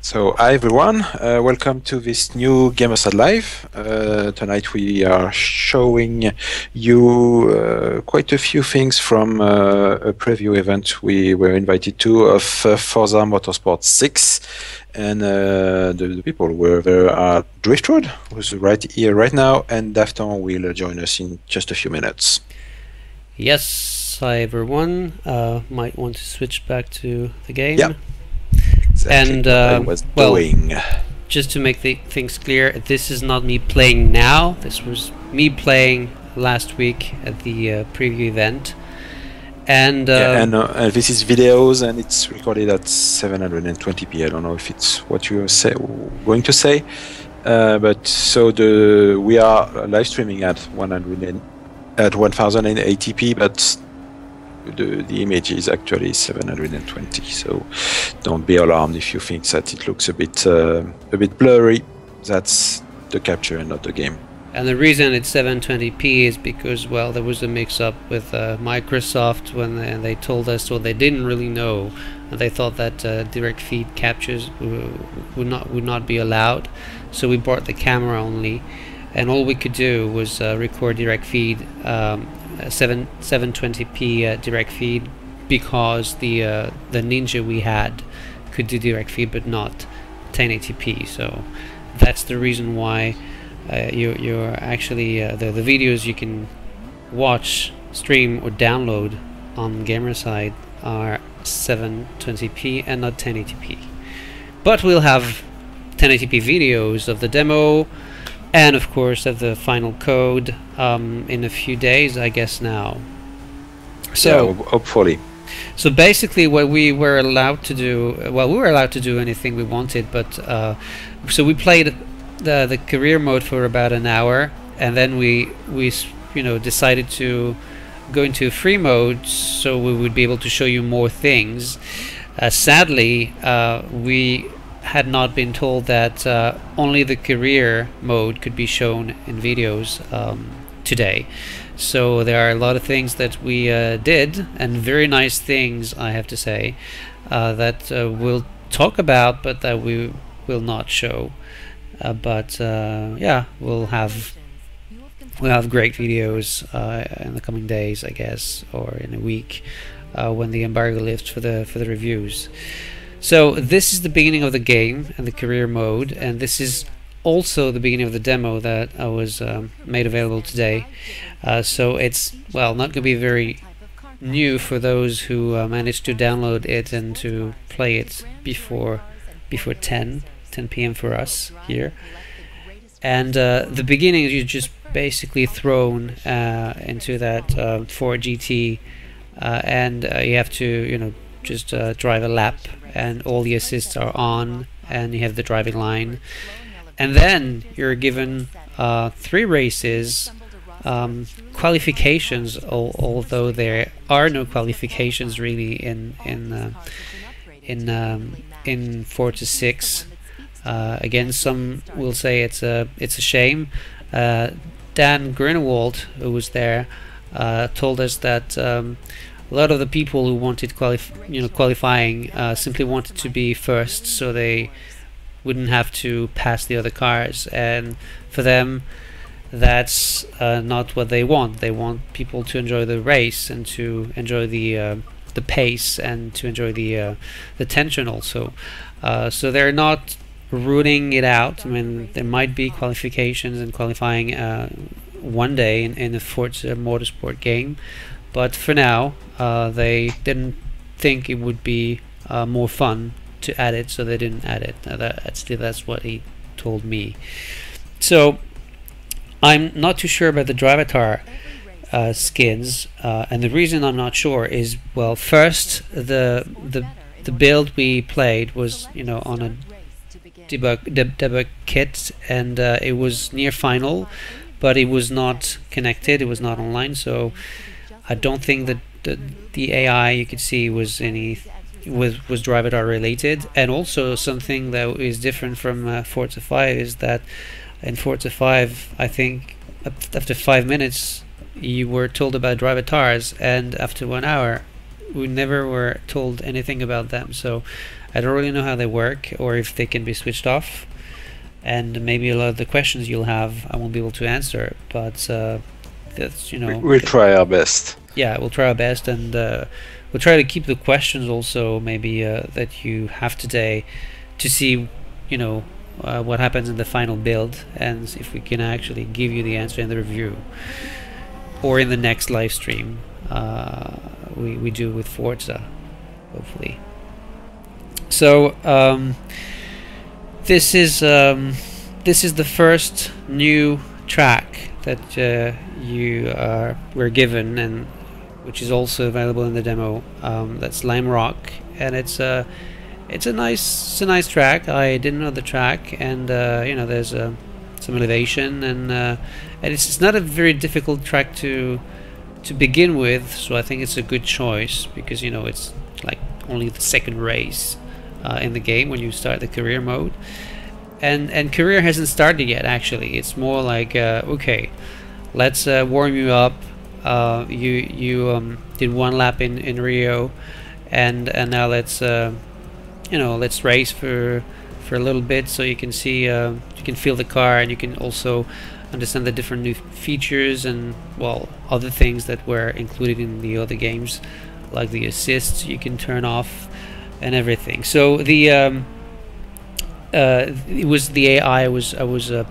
So, hi everyone, welcome to this new Gamersyde Live. Tonight we are showing you quite a few things from a preview event we were invited to of Forza Motorsport 6. And the people were there are Driftroad, who's right here right now, and Dafton will join us in just a few minutes. Yes, hi everyone. Might want to switch back to the game. Yeah. Exactly And what I was doing. Just to make things clear, this is not me playing now. This was me playing last week at the preview event. And this is videos, and it's recorded at 720p. I don't know if it's what you're going to say, but so we are live streaming at 1080p, but the image is actually 720, so don't be alarmed if you think that it looks a bit blurry. That's the capture and not the game. And the reason it's 720p is because, well, there was a mix-up with Microsoft when they told us, or they didn't really know, and they thought that direct feed captures would not be allowed. So we brought the camera only, and all we could do was record direct feed. 720p direct feed, because the Ninja we had could do direct feed but not 1080p. So that's the reason why you're actually the videos you can watch, stream or download on Gamersyde are 720p and not 1080p. But we'll have 1080p videos of the demo and of course of the final code in a few days, I guess now. So yeah, hopefully. So basically what we were allowed to do, well, we were allowed to do anything we wanted, but so we played the career mode for about an hour, and then we decided to go into free mode so we would be able to show you more things. Sadly, we had not been told that only the career mode could be shown in videos today. So there are a lot of things that we did, and very nice things, I have to say, that we'll talk about, but that we will not show. Yeah, we'll have great videos in the coming days, I guess, or in a week when the embargo lifts for the reviews. So this is the beginning of the game and the career mode, and this is also the beginning of the demo that was made available today. So it's, well, not going to be very new for those who managed to download it and to play it before 10 p.m. for us here. And the beginning is you're just basically thrown into that Ford GT, and you have to just drive a lap, and all the assists are on, and you have the driving line, and then you're given 3 races, qualifications, although there are no qualifications really in Forza 6. Again, some will say it's a shame. Dan Grunewald, who was there, told us that a lot of the people who wanted qualifying simply wanted to be first, so they wouldn't have to pass the other cars, and for them that's not what they want. They want people to enjoy the race and to enjoy the pace and to enjoy the tension also. So they're not rooting it out. I mean, there might be qualifications and qualifying one day in a Forza Motorsport game, but for now they didn't think it would be more fun to add it, so they didn't add it. That's what he told me. So I'm not too sure about the Drivatar skins, and the reason I'm not sure is, well, first the build we played was on a debug kit, and it was near final, but it was not connected, it was not online, so I don't think that the AI you could see was Drivatar related. And also something that is different from Forza 5 is that in Forza 5, I think after 5 minutes you were told about Drivatars, and after 1 hour we never were told anything about them. So I don't really know how they work or if they can be switched off, and maybe a lot of the questions you'll have I won't be able to answer, but that's, you know, we'll try our best. Yeah, we'll try our best, and we'll try to keep the questions also maybe that you have today to see, you know, what happens in the final build, and if we can actually give you the answer in the review or in the next live stream we do with Forza, hopefully. So this is the first new track that were given, and which is also available in the demo. That's Lime Rock, and it's a nice track. I didn't know the track, and you know, there's some elevation, and it's not a very difficult track to begin with. So I think it's a good choice, because, you know, it's like only the second race in the game when you start the career mode, and career hasn't started yet. Actually, it's more like okay, let's warm you up. You did one lap in Rio, and now let's you know, let's race for a little bit, so you can see, you can feel the car, and you can also understand the different new features and, well, other things that were included in the other games, like the assists you can turn off and everything. So the it was the AI. I was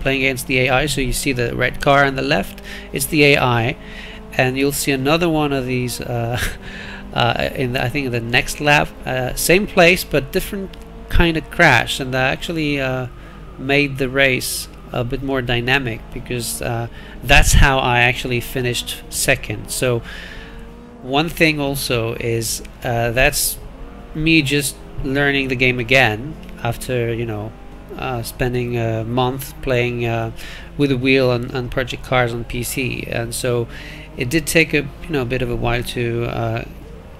playing against the AI. So you see the red car on the left, it's the AI, and you'll see another one of these I think in the next lap, same place but different kind of crash, and that actually made the race a bit more dynamic, because that's how I actually finished second. So one thing also is that's me just learning the game again after, you know, spending a month playing with a wheel on Project Cars on PC, and so it did take a bit of a while to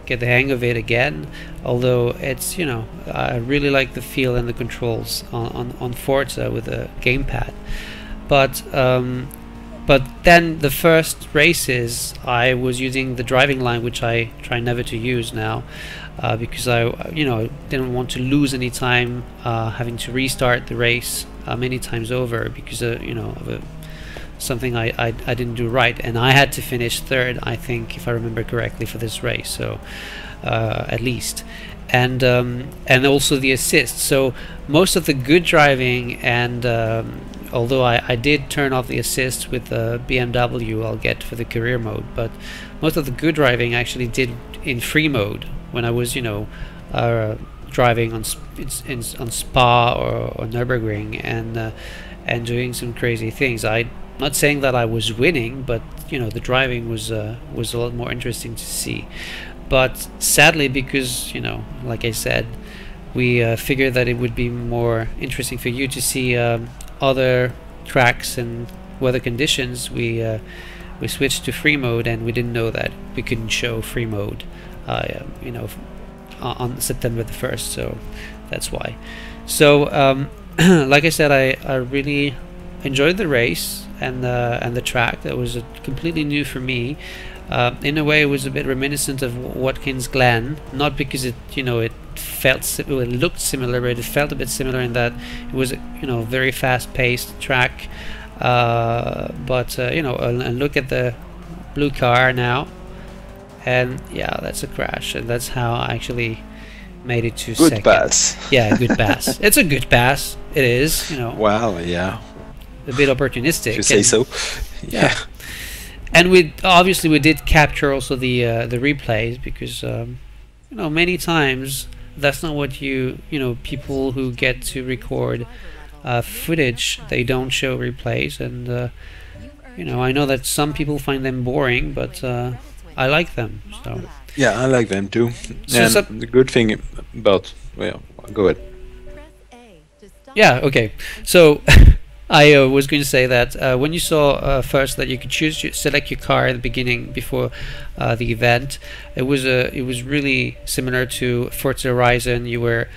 get the hang of it again, although it's, you know, I really like the feel and the controls on Forza with the gamepad. But then the first races I was using the driving line, which I try never to use now, because I didn't want to lose any time having to restart the race many times over, because you know, of something I didn't do right, and I had to finish third, I think, if I remember correctly, for this race. So at least, and also the assist. So most of the good driving, and although I did turn off the assist with the BMW I'll get for the career mode, but most of the good driving I actually did in free mode when I was, you know, driving on Spa or Nürburgring, and doing some crazy things. I'm not saying that I was winning, but, you know, the driving was a lot more interesting to see. But sadly, because, you know, like I said, we figured that it would be more interesting for you to see other tracks and weather conditions, we switched to free mode, and we didn't know that we couldn't show free mode you know, on September the 1st, so that's why. So like I said, I really enjoyed the race and the track. That was completely new for me. In a way, it was a bit reminiscent of Watkins Glen, not because it, you know, it looked similar, but it felt a bit similar in that it was, you know, very fast-paced track. But you know, and look at the blue car now, and yeah, that's a crash, and that's how I actually made it to second. Good pass. Yeah, good pass. It's a good pass. It is, you know. Well, yeah. A bit opportunistic. If you say so. Yeah. And we did capture also the replays, because you know, many times that's not what you know, people who get to record footage, they don't show replays, and you know, I know that some people find them boring, but I like them. So yeah, I like them too. So and the good thing about, well, go ahead. Yeah, okay. So I was going to say that when you saw first that you could select your car at the beginning before the event, it was really similar to Forza Horizon. You were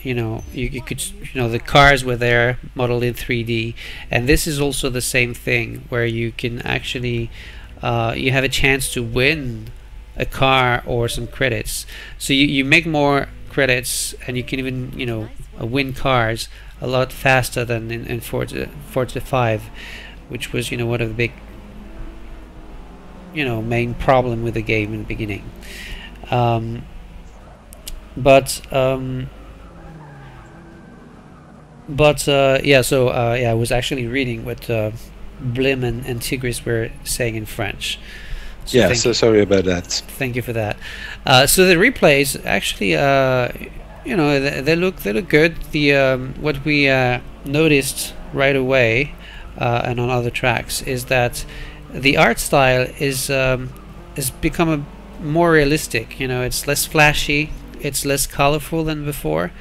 you know, you could, you know, the cars were there modeled in 3D, and this is also the same thing, where you can actually you have a chance to win a car or some credits. So you make more credits, and you can even, you know, win cars a lot faster than in Forza 5, which was, you know, one of the big, you know, main problem with the game in the beginning. Yeah, so yeah, I was actually reading what Blim and Tigris were saying in French. So yeah, so sorry about that. Thank you for that. So the replays actually, you know, they look good. The what we noticed right away, and on other tracks, is that the art style is has become more realistic. You know, it's less flashy, it's less colorful than before.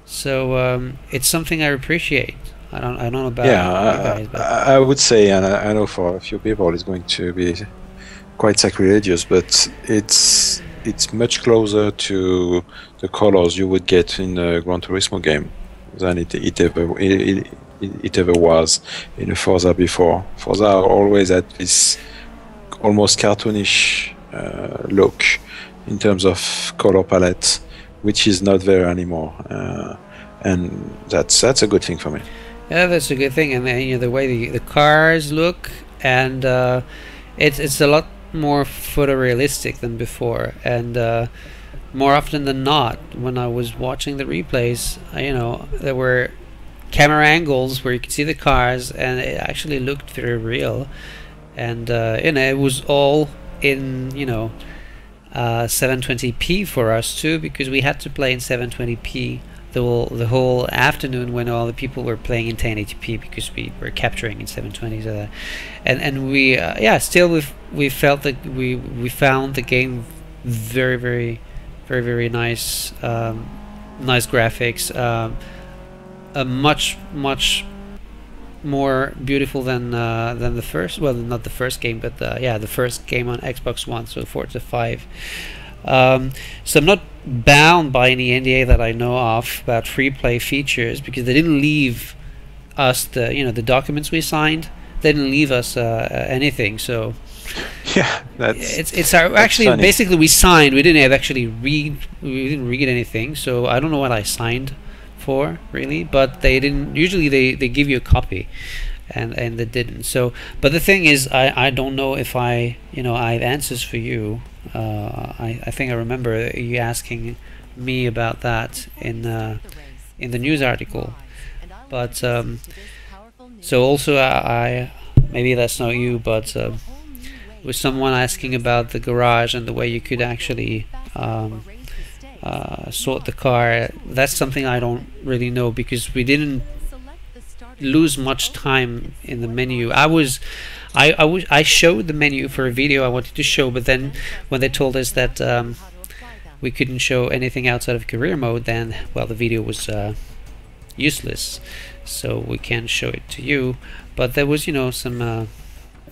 So it's something I appreciate. I don't know about you guys, but I would say, and I know for a few people it's going to be quite sacrilegious, but it's much closer to the colors you would get in a Gran Turismo game than it ever was in a Forza before. Forza always had this almost cartoonish look in terms of color palette, which is not there anymore, and that's a good thing for me. yeah, that's a good thing. And you know, the way the cars look, and it's a lot more photorealistic than before, and more often than not, when I was watching the replays, you know, there were camera angles where you could see the cars, and it actually looked very real. And you know, it was all in, you know, 720p for us too, because we had to play in 720p the whole afternoon when all the people were playing in 1080p, because we were capturing in 720. So and we yeah, still we felt that we found the game very nice, nice graphics, much more beautiful than the first, well, not the first game, but yeah, the first game on Xbox One, so Forza 5. So I'm not bound by any NDA that I know of about free play features, because they didn't leave us the, you know, the documents we signed. They didn't leave us anything. So yeah, that's actually funny. Basically we signed. We didn't actually read. We didn't read anything. So I don't know what I signed for really, but they didn't. Usually they give you a copy, and they didn't. So, but the thing is, I don't know if I have answers for you. I think I remember you asking me about that in the news article, but so also I maybe that's not you, but with someone asking about the garage and the way you could actually sort the car. That's something I don't really know, because we didn't lose much time in the menu. I showed the menu for a video I wanted to show, but then when they told us that we couldn't show anything outside of career mode, then, well, the video was useless, so we can't show it to you. But there was, you know, some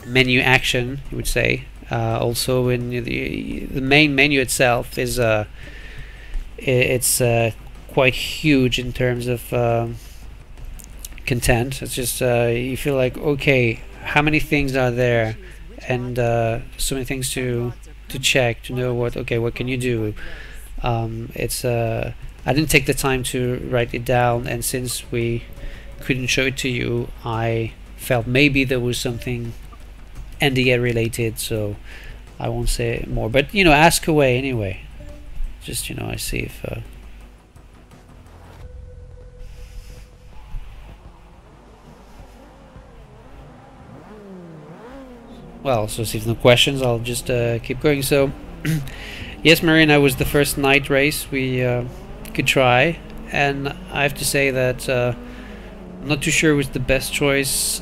menu action, you would say. Also, in the main menu itself is it's quite huge in terms of content. It's just you feel like, okay, how many things are there, and so many things to check to know what can you do. It's I didn't take the time to write it down, and since we couldn't show it to you, I felt maybe there was something NDA related, so I won't say more. But you know, ask away anyway. Just, you know, I see if well, so if there's no questions, I'll just keep going. So yes, Marina was the first night race we could try, and I have to say that I'm not too sure it was the best choice,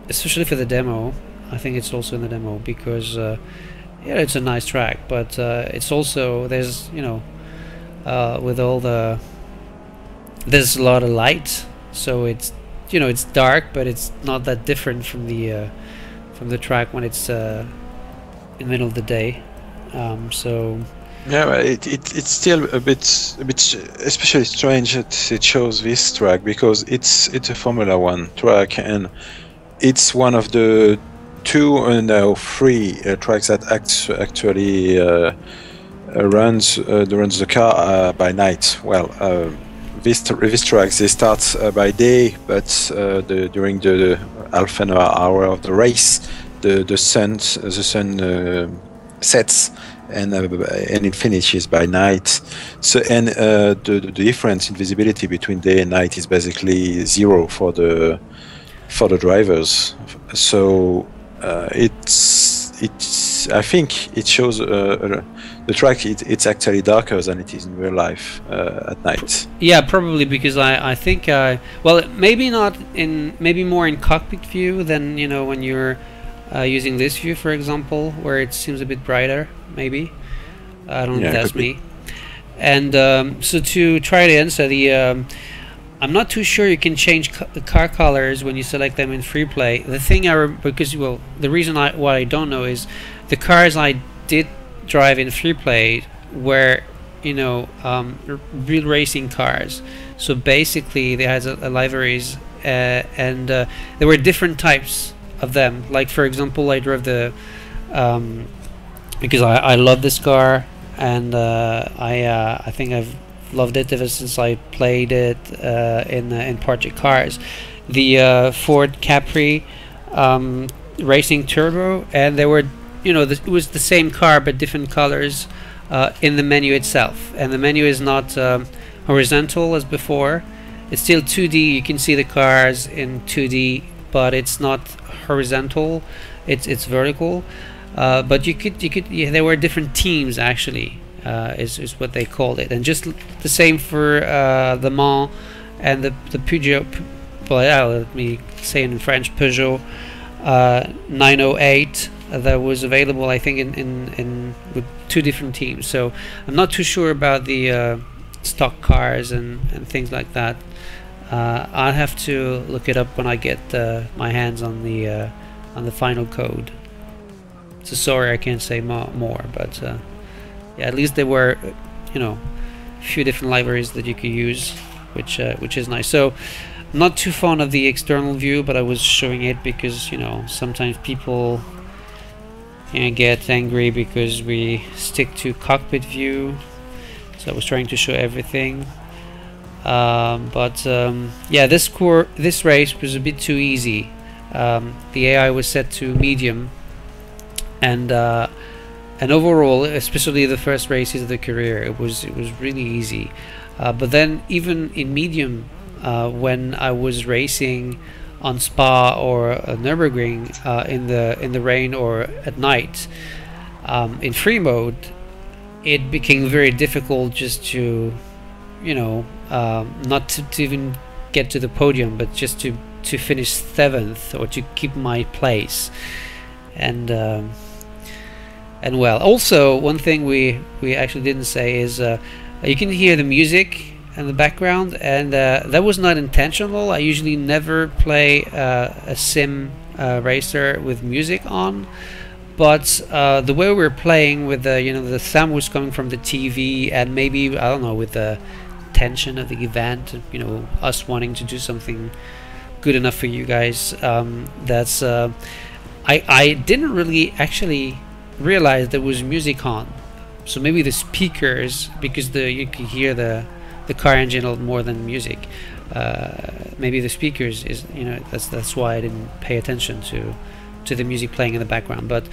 especially for the demo. I think it's also in the demo because yeah, it's a nice track, but it's also, there's, you know, with all there's a lot of light, so it's, you know, it's dark, but it's not that different from the track when it's in the middle of the day. So yeah, well, it's still a bit especially strange that it shows this track, because it's a Formula One track, and it's one of the two, no, three tracks that actually runs the car by night. Well, these tracks, they start by day, but during the half an hour of the race, the sun sets and it finishes by night. So the difference in visibility between day and night is basically zero for the drivers. So I think it shows the track. It's actually darker than it is in real life at night. Yeah, probably because I think well, maybe not in, maybe more in cockpit view than, you know, when you're using this view, for example, where it seems a bit brighter. Maybe I don't know if that's me. And so to try to answer the I'm not too sure you can change the car colors when you select them in free play. The thing because, well, the reason why I don't know is the cars I did drive in free play were, you know, real racing cars. So basically they had liveries and there were different types of them. Like, for example, I drove the because I love this car, and I think I've loved it ever since I played it in Project Cars. The Ford Capri Racing Turbo, and they were, you know, it was the same car but different colors in the menu itself. And the menu is not horizontal as before. It's still 2D. You can see the cars in 2D, but it's not horizontal. It's vertical. But you could yeah, there were different teams actually. Is what they called it, and just the same for the Mans and the Peugeot. Well, let me say it in French, Peugeot 908 that was available, I think, in with two different teams. So I'm not too sure about the stock cars and things like that. I'll have to look it up when I get my hands on the final code. So sorry I can't say more, but. Yeah, at least there were, you know, a few different libraries that you could use, which is nice. So, I'm not too fond of the external view, but I was showing it because, you know, sometimes people, you know, get angry because we stick to cockpit view. So I was trying to show everything. Yeah, this race was a bit too easy. The AI was set to medium, and overall, especially the first races of the career, it was really easy. But then even in medium, when I was racing on Spa or Nürburgring in the rain or at night, in free mode, it became very difficult just to, you know, not to even get to the podium, but just to finish 7th or to keep my place. And well, also one thing we actually didn't say is you can hear the music in the background, and that was not intentional. I usually never play a sim racer with music on, but the way we're playing with the, you know, the sound was coming from the TV, and maybe, I don't know, with the tension of the event, you know, us wanting to do something good enough for you guys. That's I didn't really actually realized there was music on, so maybe the speakers, because you can hear the car engine a lot more than music. Maybe the speakers is, you know, that's why I didn't pay attention to the music playing in the background. But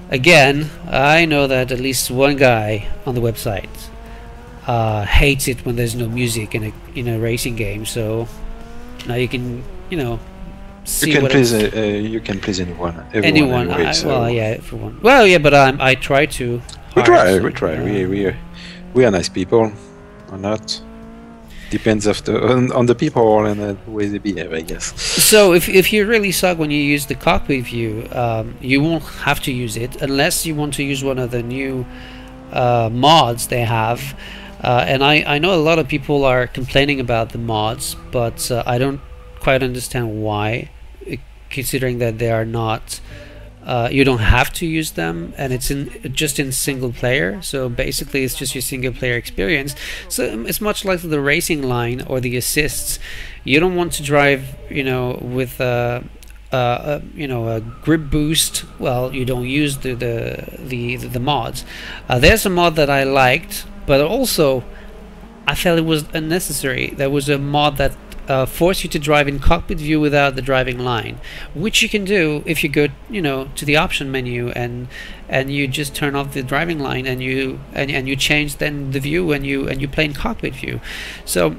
again, I know that at least one guy on the website hates it when there's no music in a racing game. So now you can, you know, see you can please anyone anyway, so. Well, yeah, everyone. Well, yeah, but I try to. We try. We are nice people, or not? Depends on the people and the way they behave, I guess. So if you really suck when you use the cockpit view, you won't have to use it unless you want to use one of the new mods they have. And I know a lot of people are complaining about the mods, but I don't quite understand why, considering that they are not you don't have to use them, and it's just in single player. So basically it's just your single player experience. So it's much like the racing line or the assists. You don't want to drive, you know, with a you know, a grip boost, well, you don't use the mods. There's a mod that I liked, but also I felt it was unnecessary. There was a mod that forced you to drive in cockpit view without the driving line, which you can do if you go, you know, to the option menu and you just turn off the driving line and you change then the view and you play in cockpit view. So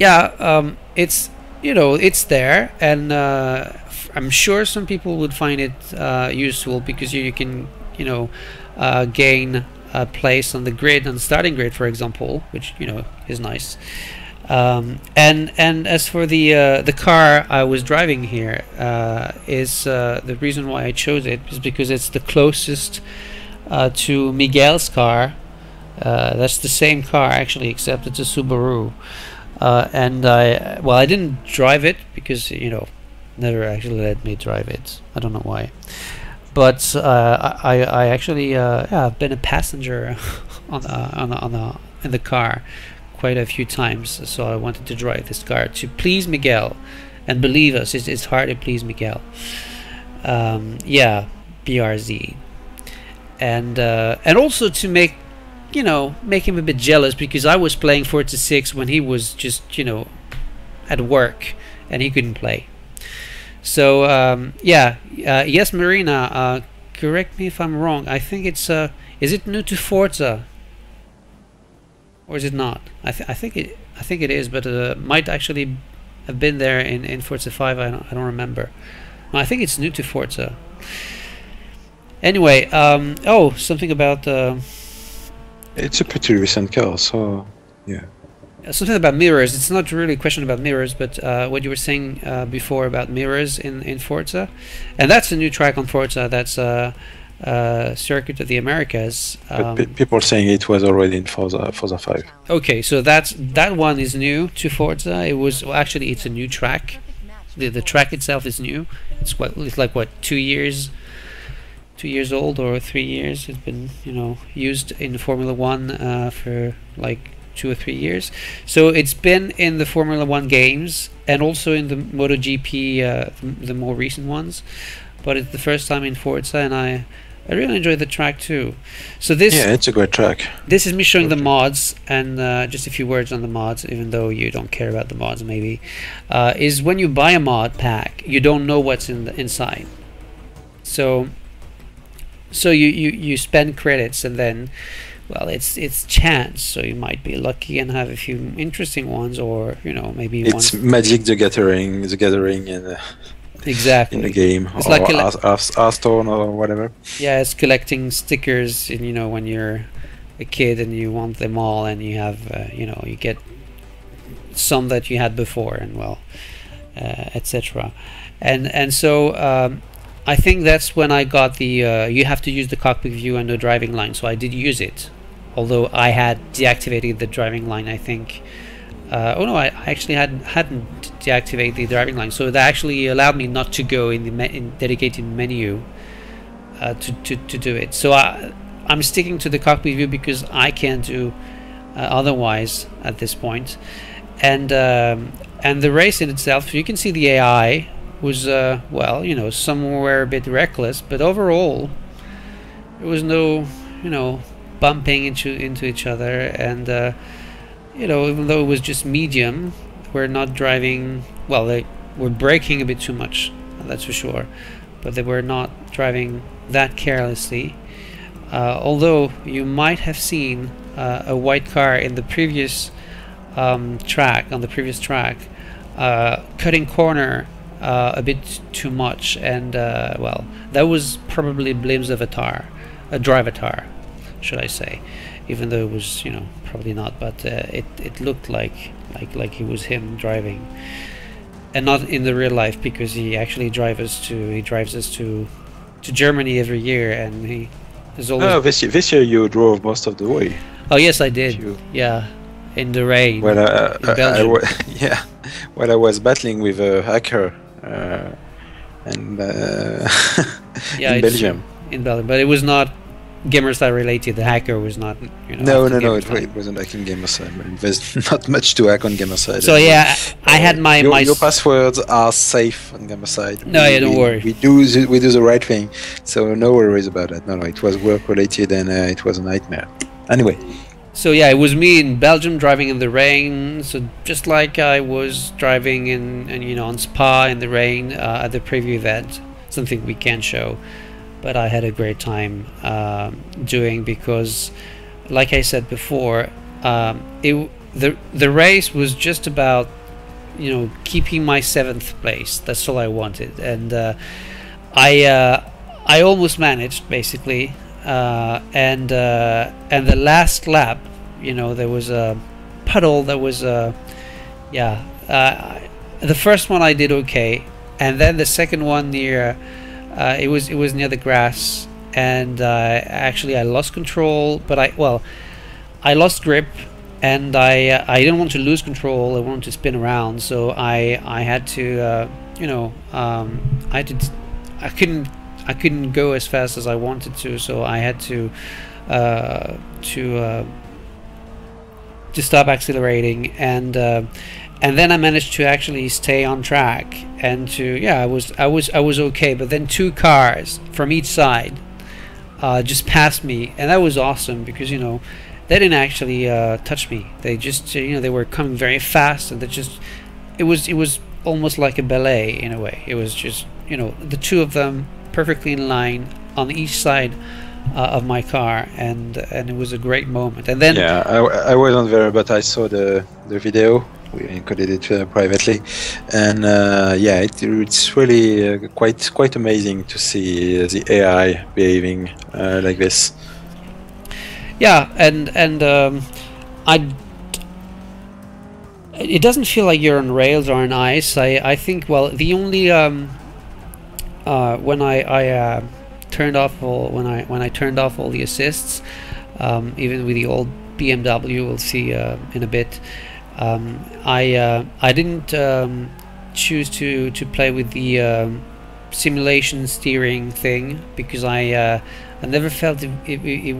yeah, it's, you know, it's there, and I'm sure some people would find it useful because you can, you know, gain a place on the grid, on the starting grid, for example, which, you know, is nice. And as for the car I was driving here, is the reason why I chose it is because it's the closest to Miguel's car. That's the same car actually, except it's a Subaru. And I didn't drive it because, you know, never actually let me drive it. I don't know why. But I actually yeah, I've been a passenger in the car quite a few times, so I wanted to drive this car to please Miguel, and believe us, it's hard to please Miguel. Yeah, BRZ, and also to make, you know, make him a bit jealous, because I was playing Forza 6 when he was just, you know, at work and he couldn't play. So yeah, yes, Marina, correct me if I'm wrong. I think it's is it new to Forza, or is it not? I think it is, but might actually have been there in Forza 5. I don't remember. No, I think it's new to Forza. Anyway, oh, something about. It's a pretty recent car, so yeah. Something about mirrors. It's not really a question about mirrors, but what you were saying before about mirrors in Forza, and that's a new track on Forza. That's Circuit of the Americas. But people are saying it was already in Forza 5. Okay, so that one is new to Forza. It was, well, actually, it's a new track. The track itself is new. It's like what, 2 years old, or 3 years. It's been, you know, used in Formula 1 for like 2 or 3 years. So it's been in the Formula 1 games and also in the MotoGP, the more recent ones. But it's the first time in Forza, and I really enjoyed the track too. So this, yeah, it's a great track. This is me showing the mods, and just a few words on the mods, even though you don't care about the mods maybe. Is when you buy a mod pack, you don't know what's inside. So you spend credits, and then, well, it's chance. So you might be lucky and have a few interesting ones, or, you know, maybe it's Magic the Gathering, and exactly in the game, it's or like Hearthstone or whatever. Yeah, it's collecting stickers, and, you know, when you're a kid and you want them all, and you have you know, you get some that you had before, and, well, etc. And so I think that's when I got the you have to use the cockpit view and the driving line. So I did use it, although I had deactivated the driving line, I think. Oh no, I actually hadn't deactivated the driving line, so that actually allowed me not to go in the dedicated menu to do it. So I'm sticking to the cockpit view because I can't do otherwise at this point. And the race in itself, you can see the AI was well, you know, somewhere a bit reckless, but overall there was no, you know, bumping into each other, and you know, even though it was just medium, we're not driving, well, they were braking a bit too much, that's for sure, but they were not driving that carelessly. Although you might have seen a white car in the previous track, cutting corner a bit too much, and well, that was probably Blim's avatar, a drivatar, should I say, even though it was, you know, probably not, but it looked like it was him driving, and not in the real life, because he actually drives us to Germany every year, and he is always. Oh, this year you drove most of the way. Oh yes, I did. Yeah, in the rain. Well, in Belgium. yeah, well, I was battling with a hacker, and yeah, in Belgium. In Belgium, but it was not Gamersyde related. The hacker was not, you know. No, it wasn't hacking Gamersyde. There's not much to hack on Gamersyde. So yeah, I had my your passwords are safe on Gamersyde. No, yeah, don't worry. We do the right thing, so no worries about that. No, it was work related, and it was a nightmare. Anyway. So yeah, it was me in Belgium driving in the rain. So just like I was driving in you know, on Spa in the rain at the preview event, something we can't show, but I had a great time doing, because, like I said before, the race was just about, you know, keeping my 7th place. That's all I wanted, and I almost managed, basically. And the last lap, you know, there was a puddle that was the first one I did okay, and then the second one near it was near the grass, and actually I lost control, but I lost grip, and I didn't want to lose control. I wanted to spin around, so I had to you know, I couldn't go as fast as I wanted to, so I had to stop accelerating, and then I managed to actually stay on track, and I was okay. But then 2 cars from each side just passed me, and that was awesome, because, you know, they didn't actually touch me. They just, you know, they were coming very fast, and they just, it was almost like a ballet in a way. It was just, you know, the 2 of them perfectly in line on each side of my car, and it was a great moment. And then I wasn't there, but I saw the video. We encoded it privately, and it's really quite amazing to see the AI behaving like this. Yeah, and it doesn't feel like you're on rails or on ice. I think, well, the only when I turned off all the assists, even with the old BMW, we'll see in a bit. I didn't choose to play with the simulation steering thing, because I never felt it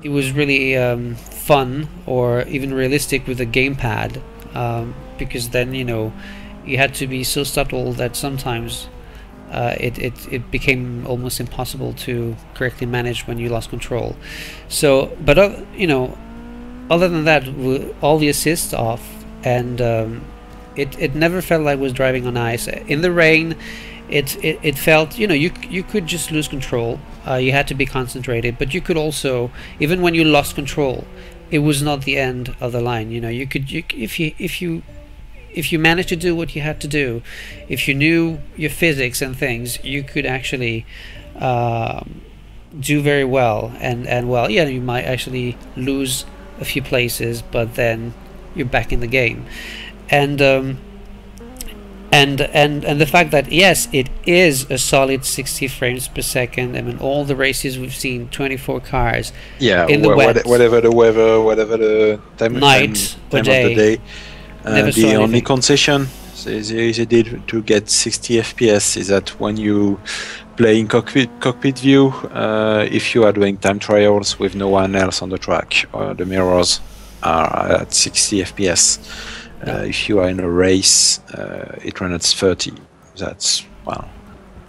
was really fun or even realistic with a gamepad, because then, you know, you had to be so subtle that sometimes it became almost impossible to correctly manage when you lost control. So, but you know, other than that, all the assists off, and it never felt like I was driving on ice. In the rain, it felt, you know, you could just lose control. You had to be concentrated, but you could also, even when you lost control, it was not the end of the line. You know, if you managed to do what you had to do, if you knew your physics and things, you could actually do very well. And well, yeah, you might actually lose a few places, but then you're back in the game. And the fact that, yes, it is a solid 60 frames per second. I mean, all the races we've seen, 24 cars. Yeah, in the wet, whatever the weather, whatever the time of the day. The only concession they did to get 60 FPS is that when you play in cockpit view, if you are doing time trials with no one else on the track, the mirrors are at 60 FPS. If you are in a race, it runs at 30. That's, well,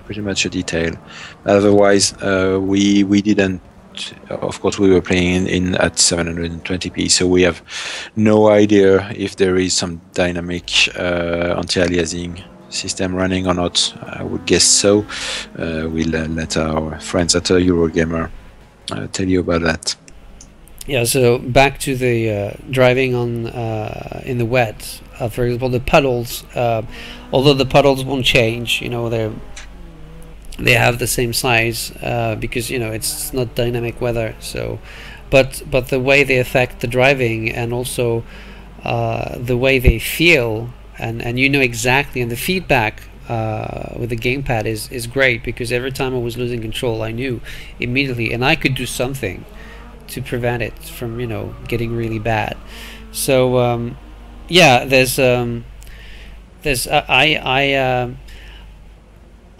pretty much a detail. Otherwise, we didn't. Of course, we were playing in at 720p, so we have no idea if there is some dynamic anti-aliasing system running or not. I would guess so. We'll let our friends at Eurogamer tell you about that. Yeah. So back to the driving on in the wet. For example, the puddles. Although the puddles won't change, you know, they have the same size because, you know, it's not dynamic weather. So, but the way they affect the driving, and also the way they feel, and you know exactly, and the feedback with the gamepad is great, because every time I was losing control, I knew immediately, and I could do something to prevent it from, you know, getting really bad. So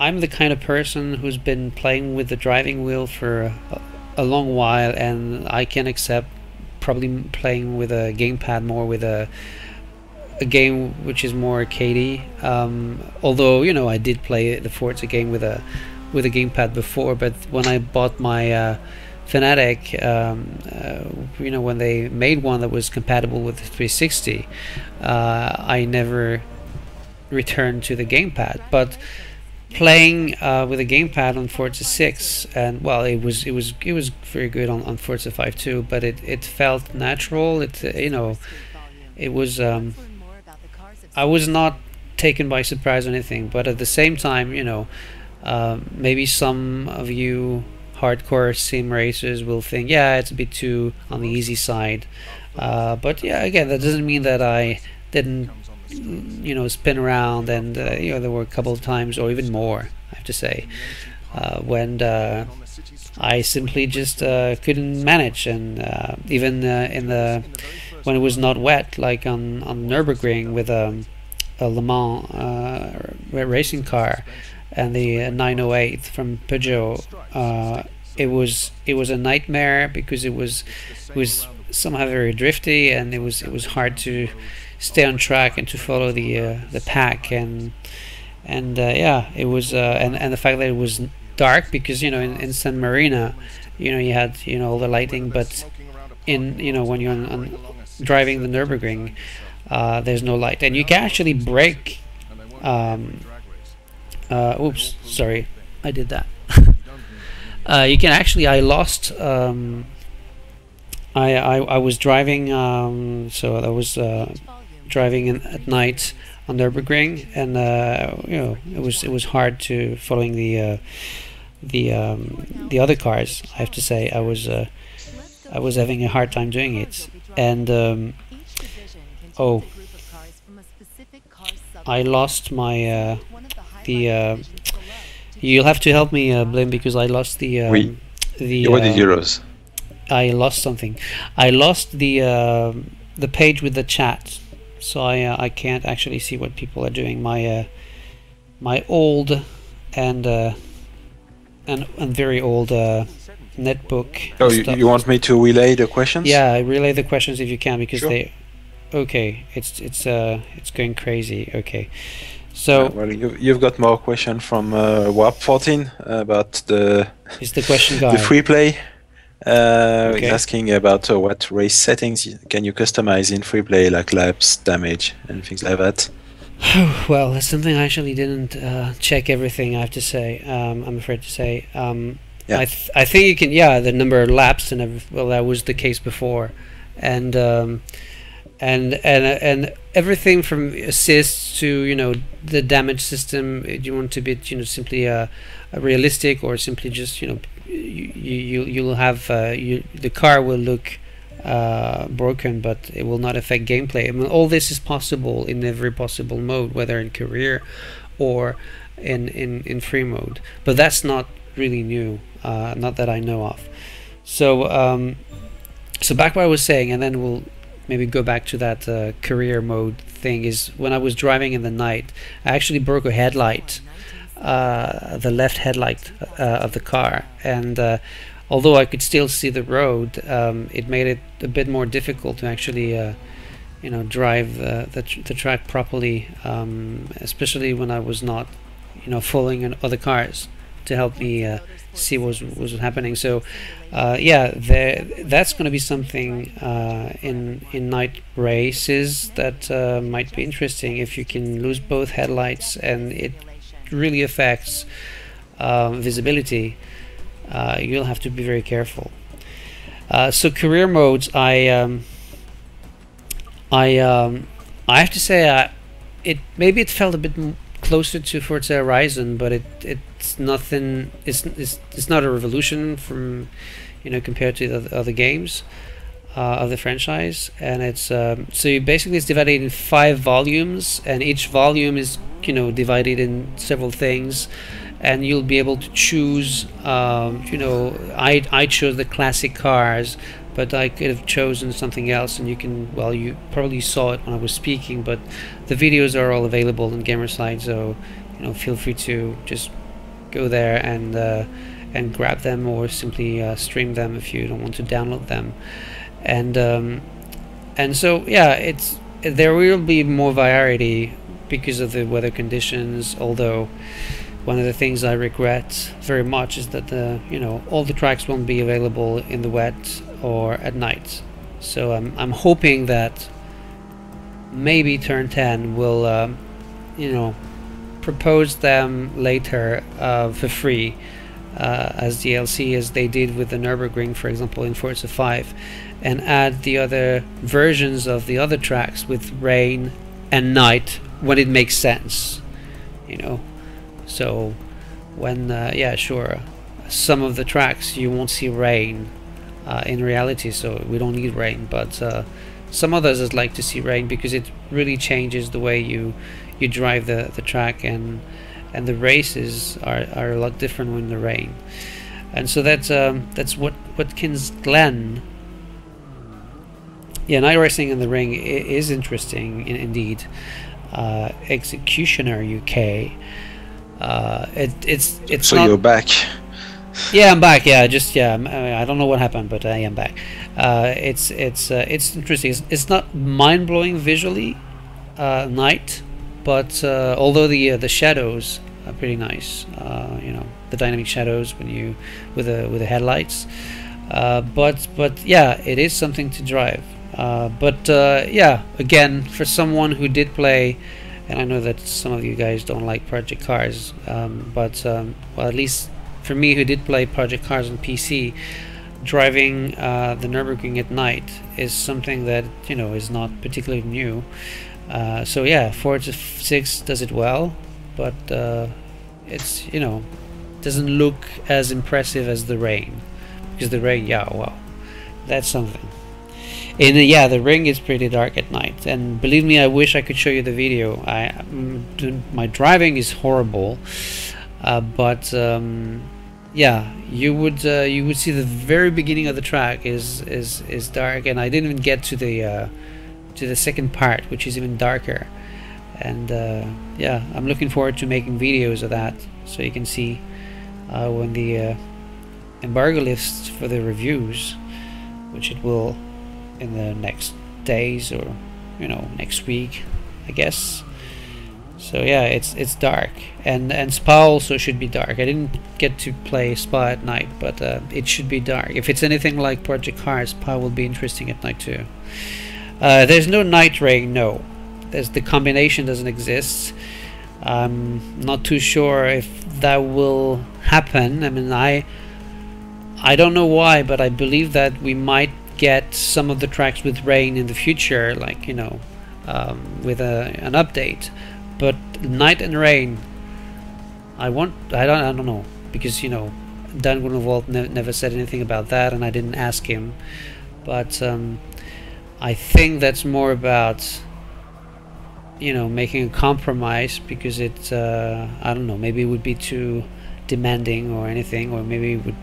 I'm the kind of person who's been playing with the driving wheel for a long while, and I can accept probably playing with a gamepad more with a game which is more arcadey. Although, you know, I did play the Forza game with a gamepad before, but when I bought my Fanatic, you know, when they made one that was compatible with the 360, I never returned to the gamepad. But playing with a gamepad on Forza 6, and well, it was very good on Forza 5 too, but it felt natural. It you know, it was I was not taken by surprise or anything, but at the same time, you know, maybe some of you hardcore sim racers will think, yeah, it's a bit too on the easy side, but yeah, again, that doesn't mean that I didn't, you know, spin around, and you know, there were a couple of times, or even more, I have to say, when I simply just couldn't manage, and even in the when it was not wet, like on Nürburgring with a Le Mans racing car and the 908 from Peugeot, it was a nightmare, because it was somehow very drifty, and it was hard to stay on track and to follow the pack, and yeah, it was and the fact that it was dark, because, you know, in San Marino, you know, you had, you know, all the lighting, but in, you know, when you're on driving the Nürburgring, there's no light, and you can actually brake. Oops, sorry, I did that. You can actually, I lost. I was driving, so I was driving at night on Nürburgring, and you know, it was hard to following the other cars. I have to say, I was having a hard time doing it, and oh, I lost my you'll have to help me, Blim, because I lost the what did you lose? I lost something. I lost the page with the chat, so I can't actually see what people are doing. My my old and very old netbook. Oh, you want me to relay the questions? Yeah, relay the questions if you can, because sure. they. Okay, it's going crazy. Okay, so well, you've got more questions from Warp14 about the is the question guy. The free play. Okay. He's asking about what race settings can you customize in free play, like laps, damage, and things like that. Well, that's something I actually didn't check everything, I have to say. I'm afraid to say. Yeah. I think you can. Yeah, the number of laps and well, that was the case before, and everything from assists to, you know, the damage system. Do you want to be, you know, simply a realistic, or simply just, you know, you'll have the car will look broken, but it will not affect gameplay. I mean, all this is possible in every possible mode, whether in career or in free mode. But that's not really new, not that I know of. So so back what I was saying, and then we'll maybe go back to that career mode thing, is when I was driving in the night, I actually broke a headlight, the left headlight of the car, and although I could still see the road, it made it a bit more difficult to actually you know, drive the track properly, especially when I was not, you know, following other cars to help me see what was happening. So yeah, that's going to be something in night races that might be interesting, if you can lose both headlights and it really affects visibility. You'll have to be very careful. So career modes, I have to say, maybe it felt a bit closer to Forza Horizon, but it's nothing. It's not a revolution from, you know, compared to the other games of the franchise. And it's so basically it's divided in 5 volumes, and each volume is, you know, divided in several things, and you'll be able to choose. You know, I chose the classic cars, but I could have chosen something else, and you can, well, you probably saw it when I was speaking, but the videos are all available on Gamersyde, so, you know, feel free to just go there and grab them, or simply stream them if you don't want to download them. And so yeah, there will be more variety because of the weather conditions. Although one of the things I regret very much is that all the tracks won't be available in the wet or at night. So I'm hoping that maybe Turn 10 will propose them later for free as DLC, as they did with the Nürburgring, for example, in Forza 5, and add the other versions of the other tracks with rain and night when it makes sense, so when yeah, sure, some of the tracks you won't see rain in reality, so we don't need rain, but some others I'd like to see rain, because it really changes the way you drive the track, and the races are a lot different when the rain. And so that's Watkins Glen. Yeah, night racing in the ring is interesting indeed. Executioner UK. It's so not, you're back. Yeah, I'm back. Yeah, I don't know what happened, but I am back. It's interesting. It's not mind blowing visually, night, but although the shadows are pretty nice, the dynamic shadows when you with the headlights, but yeah, it is something to drive. But yeah, again, for someone who did play, and I know that some of you guys don't like Project Cars, but well, at least for me, who did play Project Cars on PC, driving the Nürburgring at night is something that is not particularly new. So yeah, Forza 6 does it well, but it's doesn't look as impressive as the rain, because the rain, yeah, wow, that's something. And yeah, the ring is pretty dark at night, and believe me, I wish I could show you the video. My driving is horrible, but yeah, you would see the very beginning of the track is dark, and I didn't even get to the second part, which is even darker. And yeah, I'm looking forward to making videos of that, so you can see when the embargo lifts for the reviews, which it will in the next days, or next week, I guess. So yeah, it's dark, and Spa also should be dark. I didn't get to play Spa at night, but it should be dark. If it's anything like Project Cars, Spa will be interesting at night too. There's no night rain, no. The combination doesn't exist. I'm not too sure if that will happen. I mean, I don't know why, but I believe that we might get some of the tracks with rain in the future, like with an update. But night and rain, I don't know, because Dan Grunewald never said anything about that, and I didn't ask him. But I think that's more about making a compromise, because it I don't know, maybe it would be too demanding or anything, or maybe it would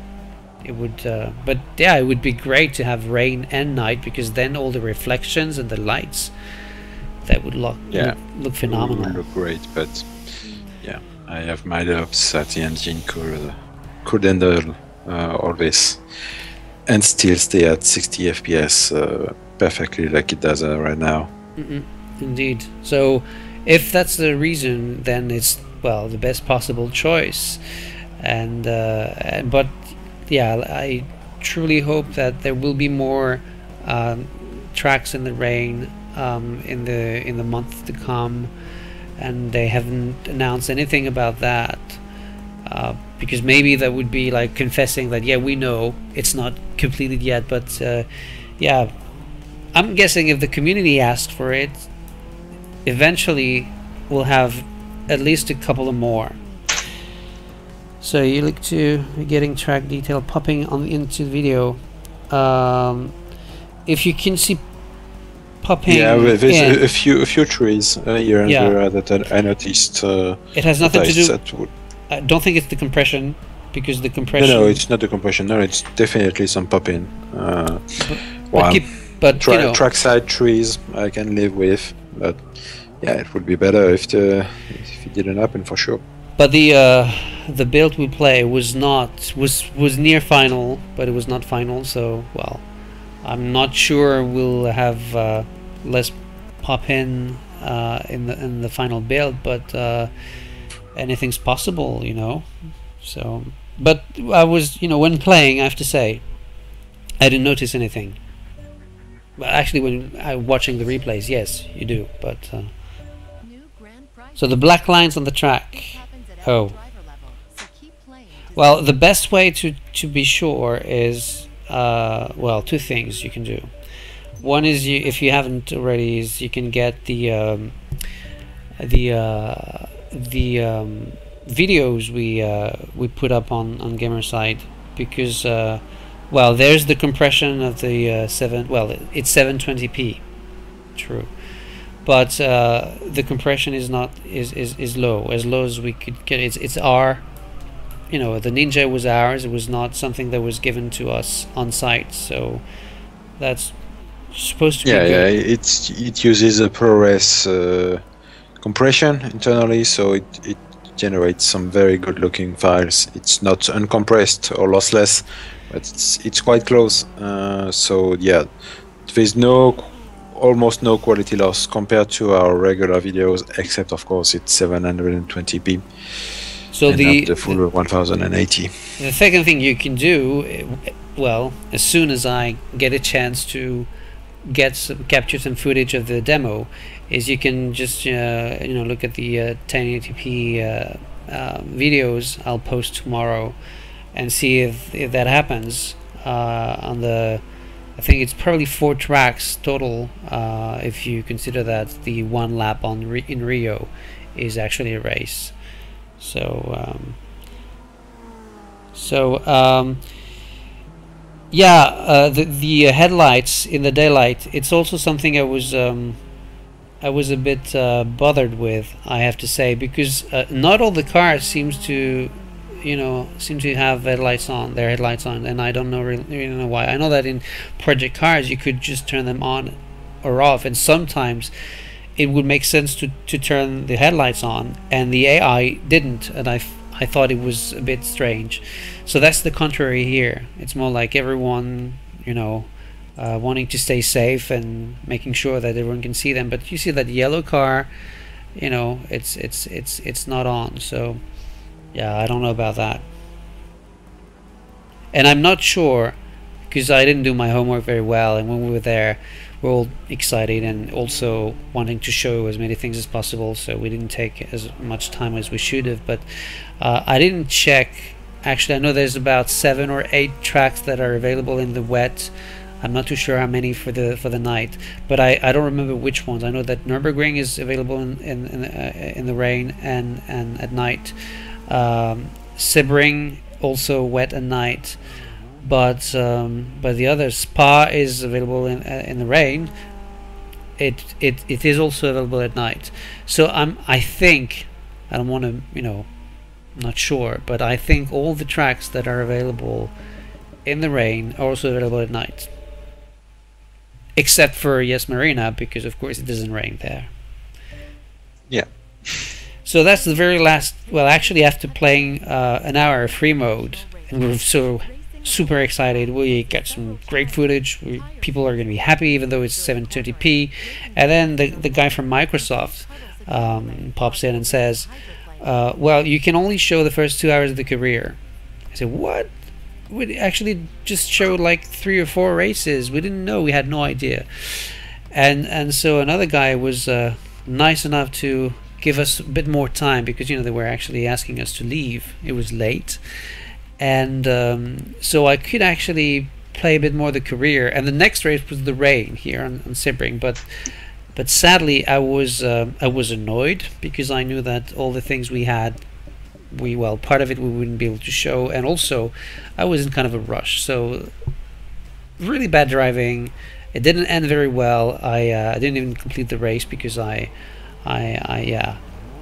but yeah, it would be great to have rain and night, because then all the reflections and the lights, that would look phenomenal. It would look great, but yeah, I have my hopes that the engine could handle all this and still stay at 60 FPS perfectly, like it does right now. Indeed. So if that's the reason, then it's, well, the best possible choice. And but yeah, I truly hope that there will be more tracks in the rain in the month to come, and they haven't announced anything about that, because maybe that would be like confessing that, yeah, we know it's not completed yet, but yeah, I'm guessing if the community asked for it, eventually we'll have at least a couple of more. So you look to getting track detail popping into the video. If you can see popping, yeah, there's a few trees here and there that I noticed. It has nothing to do. I don't think it's the compression, because the compression. No, it's not the compression. No, it's definitely some popping. But trackside trees I can live with, but yeah, it would be better if it didn't happen, for sure. But the build we play was near final, but it was not final. So well, I'm not sure we'll have less pop in the final build, but anything's possible, you know. So, but I was, you know, when playing, I have to say, I didn't notice anything. But actually, when I'm watching the replays, yes, you do. But so the black lines on the track. Oh, well, the best way to be sure is well, two things you can do. One is, if you haven't already, is you can get the videos we put up on Gamersyde, because well, there's the compression of the it's 720p, true, but the compression is not is low, as low as we could get. It's our, you know, the Ninja was ours. It was not something that was given to us on site, so that's supposed to be good. Yeah, it uses a ProRes compression internally, so it generates some very good looking files. It's not uncompressed or lossless, but it's quite close. So yeah, there's almost no quality loss compared to our regular videos, except of course it's 720p. So and not the full 1080. The second thing you can do, well, as soon as I get a chance to capture some footage of the demo, is you can just you know, look at the 1080p videos I'll post tomorrow, and see if that happens on the, I think it's probably 4 tracks total, if you consider that the one lap in Rio is actually a race. So yeah, the headlights in the daylight, it's also something I was a bit bothered with, I have to say, because not all the cars seem to have headlights on, and I don't really know why. I know that in project cars you could just turn them on or off, and sometimes it would make sense to turn the headlights on, and the AI didn't, and I thought it was a bit strange. So that's the contrary here. It's more like everyone, you know, wanting to stay safe and making sure that everyone can see them. But you see that yellow car, you know, it's not on. So yeah, I don't know about that. And I'm not sure, because I didn't do my homework very well, and when we were there, we're all excited and also wanting to show as many things as possible, so we didn't take as much time as we should have. But I didn't check. Actually, I know there's about 7 or 8 tracks that are available in the wet. I'm not too sure how many for the night, but I don't remember which ones. I know that Nürburgring is available in the rain and at night. Sebring also wet at night, but the other, Spa is available in the rain. It is also available at night. So I think, I don't want to, you know, not sure, but I think all the tracks that are available in the rain are also available at night, except for Yes Marina, because of course it doesn't rain there. Yeah. So that's the very last. Well, actually, after playing an hour of free mode, and we're so super excited, we get some great footage. People are going to be happy, even though it's 720p. And then the guy from Microsoft pops in and says, well, you can only show the first 2 hours of the career. I said, what? We actually just showed like 3 or 4 races. We didn't know. We had no idea. And so another guy was nice enough to give us a bit more time, because, you know, they were actually asking us to leave. It was late. And so I could actually play a bit more of the career. And the next race was the rain here on Sebring. But sadly, I was annoyed, because I knew that all the things we had, well, part of it we wouldn't be able to show, and also I was in kind of a rush. So really bad driving. It didn't end very well. I didn't even complete the race because I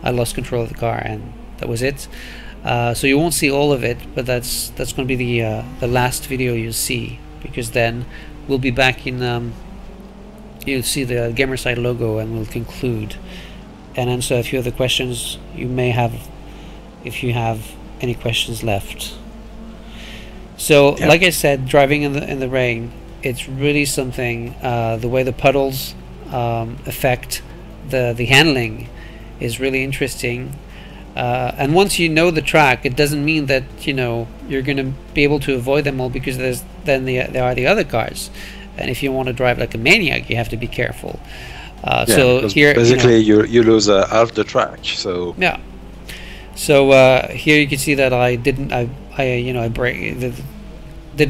lost control of the car, and that was it. So you won't see all of it, but that's going to be the last video you'll see, because then we'll be back in. You'll see the Gamersyde logo, and we'll conclude and answer a few of the questions you may have if you have any questions left. So, Yeah. like I said, driving in the rain, it's really something. The way the puddles affect the handling is really interesting. And once you know the track, it doesn't mean that you're going to be able to avoid them all, because there are the other cars, and if you want to drive like a maniac, you have to be careful. So here, basically, you lose half the track. So yeah. So here you can see that I didn't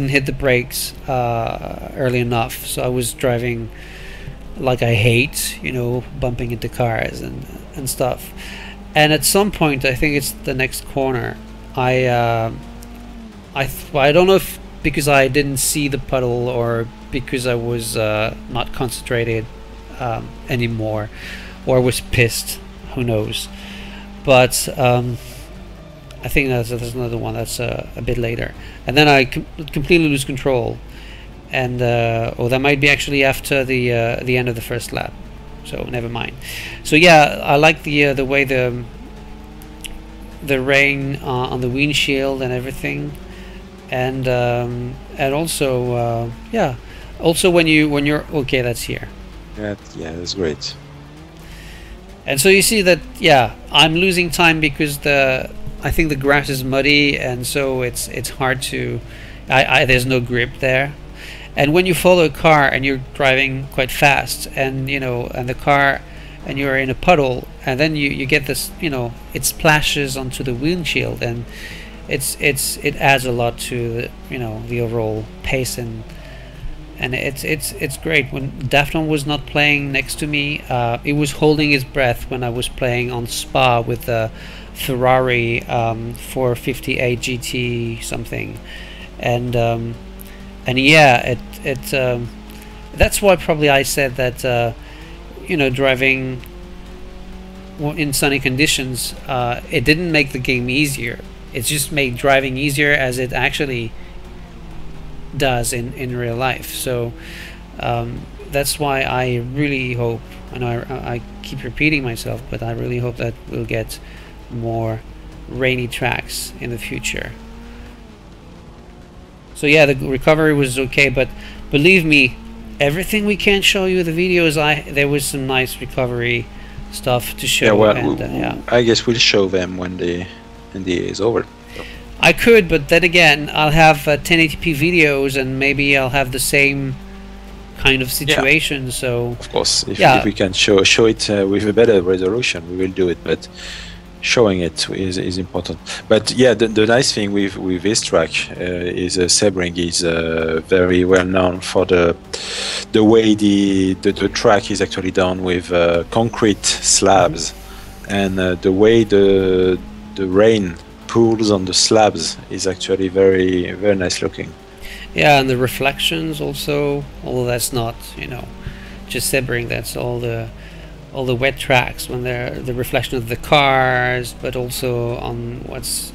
hit the brakes early enough. So I was driving like I hate, bumping into cars and stuff. And at some point, I think it's the next corner, I don't know if because I didn't see the puddle or because I was not concentrated anymore, or was pissed, who knows. But I think there's another one that's a bit later, and then I completely lose control, and that might be actually after the end of the first lap, so never mind. So yeah, I like the way the rain on the windshield and everything, and also yeah, also when you're okay, that's here. yeah, that's great. And so you see that, yeah, I'm losing time because I think the grass is muddy, and so it's hard to, there's no grip there. And when you follow a car and you're driving quite fast, and and the car, and you're in a puddle, and then you get this, it splashes onto the windshield, and it adds a lot to the overall pace, and it's great. When Daphne was not playing next to me, he was holding his breath when I was playing on Spa with the Ferrari 458 GT something, and yeah, that's why probably I said that driving in sunny conditions, it didn't make the game easier. It just made driving easier, as it actually does in real life. So that's why I really hope, and I keep repeating myself, but I really hope that we'll get more rainy tracks in the future. So yeah, the recovery was okay, but believe me, everything we can't show you the videos, there was some nice recovery stuff to show. Yeah, well, and, yeah. I guess we'll show them when the NDA is over. I could, but then again, I'll have 1080p videos, and maybe I'll have the same kind of situation. Yeah. So of course, if we can show it with a better resolution, we will do it. But showing it is important. But yeah, the nice thing with this track is Sebring is very well known for the way the track is actually done with concrete slabs, and the way the rain pools on the slabs is actually very, very nice looking. Yeah, and the reflections also, although that's not just Sebring, that's all the wet tracks, when they're the reflection of the cars, but also on what's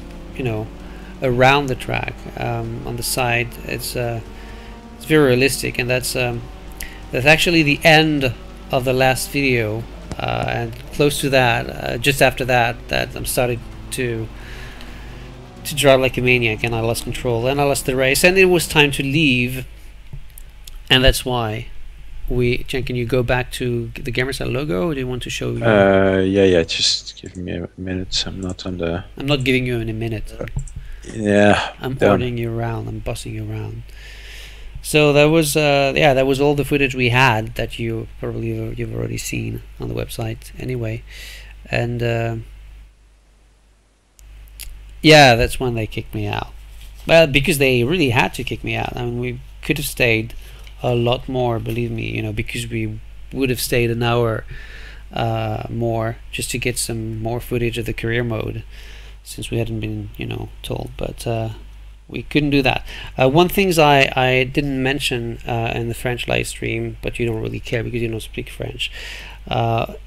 around the track, on the side. It's very realistic, and that's actually the end of the last video, and close to that, just after that I'm starting to drive like a maniac, and I lost control, and I lost the race, and it was time to leave. And that's why Jen, can you go back to the Gamersyde logo, or do you want to show you? Yeah, just give me a minute. I'm not on the... I'm not giving you in a minute. Yeah. I'm ordering you around, I'm bossing you around. So that was that was all the footage we had that you've already seen on the website anyway. And yeah, that's when they kicked me out. Well, because they really had to kick me out. I mean, we could have stayed a lot more, believe me, because we would have stayed an hour more just to get some more footage of the career mode, since we hadn't been told. But we couldn't do that. One things I didn't mention in the French live stream, but you don't really care because you don't speak French,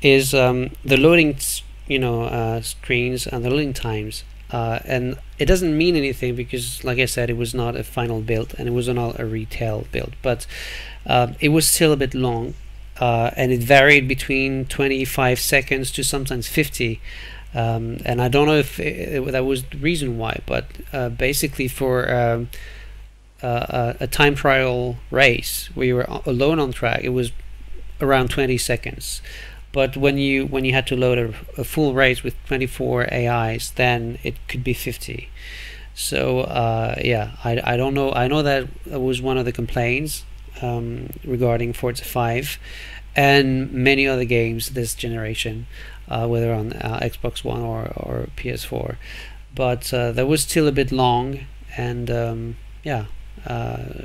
is the loading screens and the loading times. And it doesn't mean anything because, like I said, it was not a final build and it was not a retail build, but it was still a bit long, and it varied between 25 seconds to sometimes 50 And I don't know if that was the reason why, but basically for a time trial race where you were alone on track, it was around 20 seconds. But when you had to load a full race with 24 AIs, then it could be 50. So yeah, I don't know. I know that was one of the complaints regarding Forza 5 and many other games this generation, whether on Xbox One or PS4. But that was still a bit long, and yeah,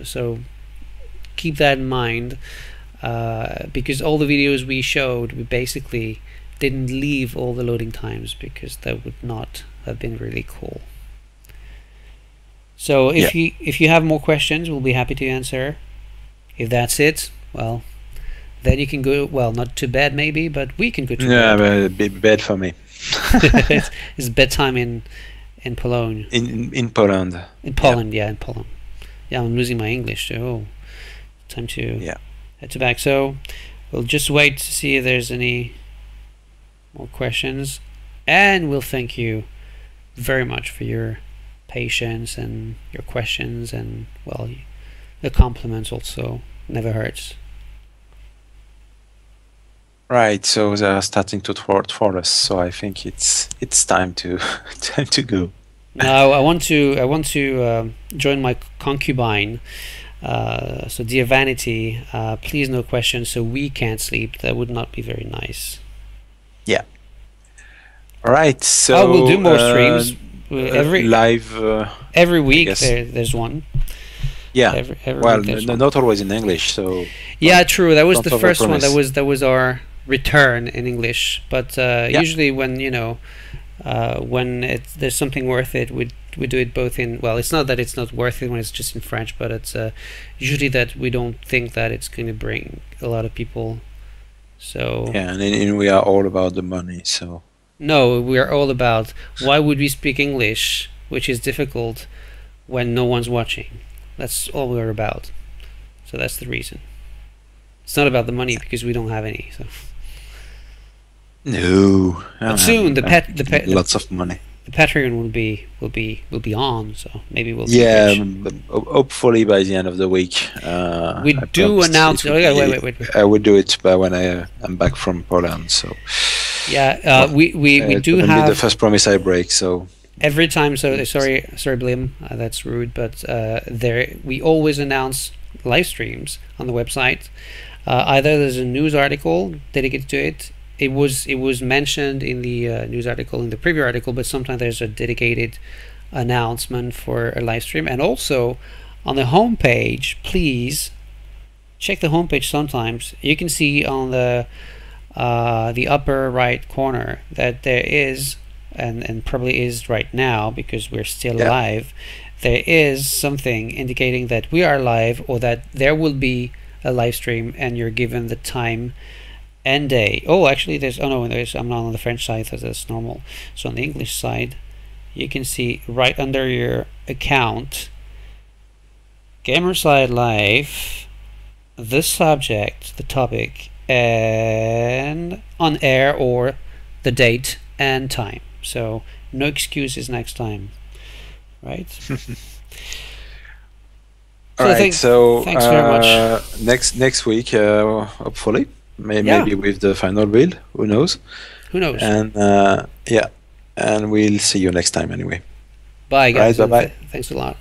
so keep that in mind, because all the videos we showed, we basically didn't leave all the loading times, because that would not have been really cool. So if you have more questions, we'll be happy to answer. If that's it, well, then you can go, well, not to bed maybe, but we can go to bed. Yeah, but bed for me. It's bedtime in Poland. In Poland. In Poland, yeah, in Poland. Yeah, I'm losing my English, so time to head to back. So we'll just wait to see if there's any more questions, and we'll thank you very much for your patience and your questions, and well, the compliments also never hurts. Right, so they're starting to thwart for us, so I think it's time to time to go. Now I want to join my concubine. So dear Vanity, please no questions, so we can't sleep. That would not be very nice. Yeah. All right. So we'll do more streams every live every week. There's one. Yeah. Every well, week not always in English. So yeah, true. That was the first one. That was our return in English. But usually when when there's something worth it, we do it both in. Well, it's not that it's not worth it when it's just in French, but it's usually that we don't think that it's going to bring a lot of people. So yeah, and we are all about the money. So no, we are all about why would we speak English, which is difficult, when no one's watching. That's all we're about. So that's the reason. It's not about the money, because we don't have any. So no, but soon lots of money. The Patreon will be on, so maybe we'll hopefully by the end of the week. We do announce. Wait. I would do it by when I'm back from Poland. So yeah, we do have the first promise I break. So every time. So sorry, Blim, that's rude, but we always announce live streams on the website. Either there's a news article dedicated to it. It was mentioned in the news article, in the preview article, but sometimes there's a dedicated announcement for a live stream. And also on the homepage, please check the homepage. Sometimes you can see on the upper right corner that there is, and probably is right now because we're still live, there is something indicating that we are live, or that there will be a live stream, and you're given the time and day. Oh, actually there's, oh no, I'm not on the French side, so that's normal. So on the English side, you can see right under your account, Gamersyde Live, the subject, the topic, and on air, or the date and time. So no excuses next time, right? All right, so thanks very much. Next week, hopefully. Maybe with the final build, who knows? Who knows? And yeah, and we'll see you next time anyway. Bye guys. Right, bye-bye. Thanks a lot.